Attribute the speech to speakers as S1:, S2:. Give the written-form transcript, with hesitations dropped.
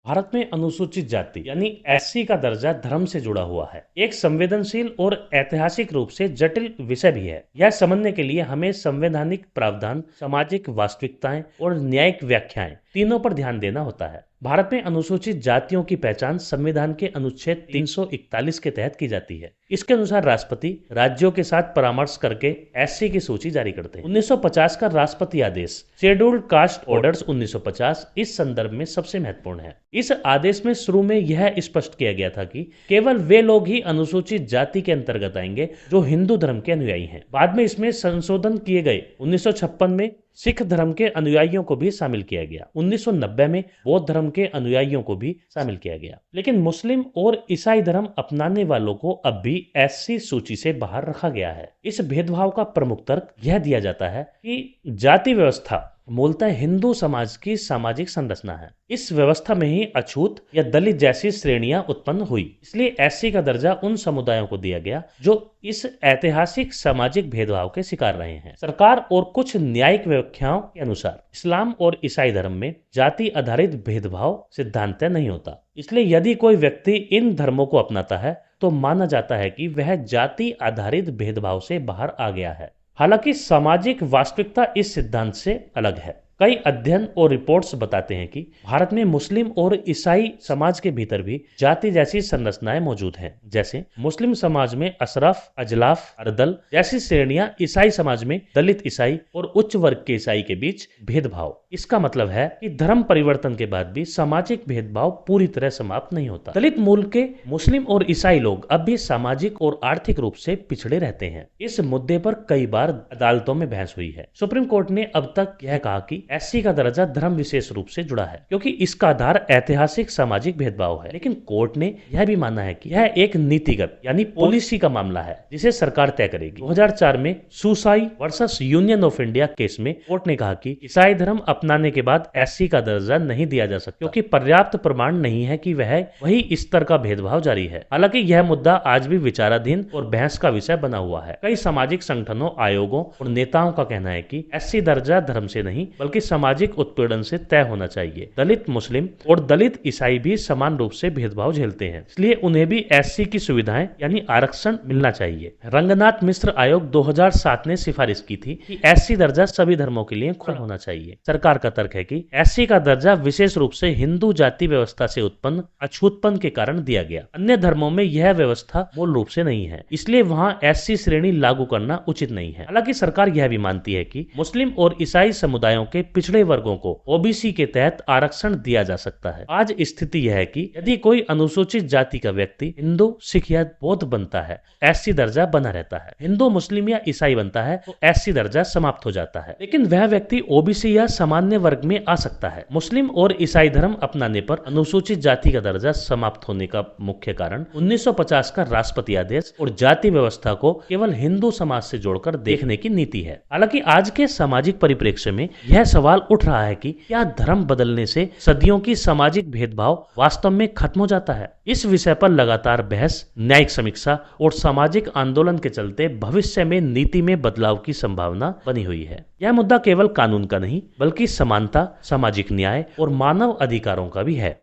S1: भारत में अनुसूचित जाति यानी एससी का दर्जा धर्म से जुड़ा हुआ है। एक संवेदनशील और ऐतिहासिक रूप से जटिल विषय भी है। यह समझने के लिए हमें संवैधानिक प्रावधान, सामाजिक वास्तविकताएं और न्यायिक व्याख्याएं तीनों पर ध्यान देना होता है। भारत में अनुसूचित जातियों की पहचान संविधान के अनुच्छेद 341 के तहत की जाती है। इसके अनुसार राष्ट्रपति राज्यों के साथ परामर्श करके एससी की सूची जारी करते हैं। 1950 का राष्ट्रपति आदेश शेड्यूल्ड कास्ट ऑर्डर्स 1950 इस संदर्भ में सबसे महत्वपूर्ण है। इस आदेश में शुरू में यह स्पष्ट किया गया था कि केवल वे लोग ही अनुसूचित जाति के अंतर्गत आएंगे जो हिंदू धर्म के अनुयायी हैं। बाद में इसमें संशोधन किए गए। 1956 में सिख धर्म के अनुयायियों को भी शामिल किया गया। 1990 में बौद्ध धर्म के अनुयायियों को भी शामिल किया गया। लेकिन मुस्लिम और ईसाई धर्म अपनाने वालों को अब भी एससी सूची से बाहर रखा गया है। इस भेदभाव का प्रमुख तर्क यह दिया जाता है कि जाति व्यवस्था मूलतः हिंदू समाज की सामाजिक संरचना है। इस व्यवस्था में ही अछूत या दलित जैसी श्रेणियां उत्पन्न हुई। इसलिए एससी का दर्जा उन समुदायों को दिया गया जो इस ऐतिहासिक सामाजिक भेदभाव के शिकार रहे हैं। सरकार और कुछ न्यायिक व्याख्याओं के अनुसार इस्लाम और ईसाई धर्म में जाति आधारित भेदभाव सिद्धांत नहीं होता। इसलिए यदि कोई व्यक्ति इन धर्मों को अपनाता है तो माना जाता है कि वह जाति आधारित भेदभाव से बाहर आ गया है। हालांकि सामाजिक वास्तविकता इस सिद्धांत से अलग है। कई अध्ययन और रिपोर्ट्स बताते हैं कि भारत में मुस्लिम और ईसाई समाज के भीतर भी जाति जैसी संरचनाएं मौजूद हैं। जैसे मुस्लिम समाज में अशरफ, अजलाफ, अर्दल जैसी श्रेणियां, ईसाई समाज में दलित ईसाई और उच्च वर्ग के ईसाई के बीच भेदभाव। इसका मतलब है कि धर्म परिवर्तन के बाद भी सामाजिक भेदभाव पूरी तरह समाप्त नहीं होता। दलित मूल के मुस्लिम और ईसाई लोग अब भी सामाजिक और आर्थिक रूप से पिछड़े रहते हैं। इस मुद्दे पर कई बार अदालतों में बहस हुई है। सुप्रीम कोर्ट ने अब तक यह कहा कि एससी का दर्जा धर्म विशेष रूप से जुड़ा है क्योंकि इसका आधार ऐतिहासिक सामाजिक भेदभाव है। लेकिन कोर्ट ने यह भी माना है कि यह एक नीतिगत यानी पॉलिसी का मामला है जिसे सरकार तय करेगी। 2004 में सुसाई versus union of India case में कोर्ट ने कहा कि ईसाई धर्म अपनाने के बाद एससी का दर्जा नहीं दिया जा सकता क्योंकि पर्याप्त प्रमाण नहीं है कि वह वही स्तर का भेदभाव जारी है। हालांकि यह मुद्दा आज भी विचाराधीन और बहस का विषय बना हुआ है। कई सामाजिक संगठनों, आयोगों और नेताओं का कहना है कि एससी दर्जा धर्म से नहीं बल्कि सामाजिक उत्पीड़न से तय होना चाहिए। दलित मुस्लिम और दलित ईसाई भी समान रूप से भेदभाव झेलते हैं, इसलिए उन्हें भी एससी की सुविधाएं यानी आरक्षण मिलना चाहिए। रंगनाथ मिश्र आयोग 2007 ने सिफारिश की थी कि एससी दर्जा सभी धर्मों के लिए खुला होना चाहिए। सरकार का तर्क है कि एससी का दर्जा विशेष रूप से हिंदू जाति व्यवस्था से उत्पन्न अछूतपन के कारण दिया गया। अन्य धर्मों में यह व्यवस्था मूल रूप से नहीं है, इसलिए वहाँ एससी श्रेणी लागू करना उचित नहीं है। हालांकि सरकार यह भी मानती है कि मुस्लिम और ईसाई समुदायों के पिछड़े वर्गों को ओबीसी के तहत आरक्षण दिया जा सकता है। आज स्थिति यह है कि यदि कोई अनुसूचित जाति का व्यक्ति हिंदू, सिख या बौद्ध बनता है, एससी दर्जा बना रहता है। हिंदू, मुस्लिम या ईसाई बनता है तो एससी दर्जा समाप्त हो जाता है। लेकिन वह व्यक्ति ओबीसी या सामान्य वर्ग में आ सकता है। मुस्लिम और ईसाई धर्म अपनाने पर अनुसूचित जाति का दर्जा समाप्त होने का मुख्य कारण 1950 का राष्ट्रपति आदेश और जाति व्यवस्था को केवल हिंदू समाज से जोड़कर देखने की नीति है। हालांकि आज के सामाजिक परिप्रेक्ष्य में यह सवाल उठ रहा है कि क्या धर्म बदलने से सदियों की सामाजिक भेदभाव वास्तव में खत्म हो जाता है। इस विषय पर लगातार बहस, न्यायिक समीक्षा और सामाजिक आंदोलन के चलते भविष्य में नीति में बदलाव की संभावना बनी हुई है। यह मुद्दा केवल कानून का नहीं बल्कि समानता, सामाजिक न्याय और मानव अधिकारों का भी है।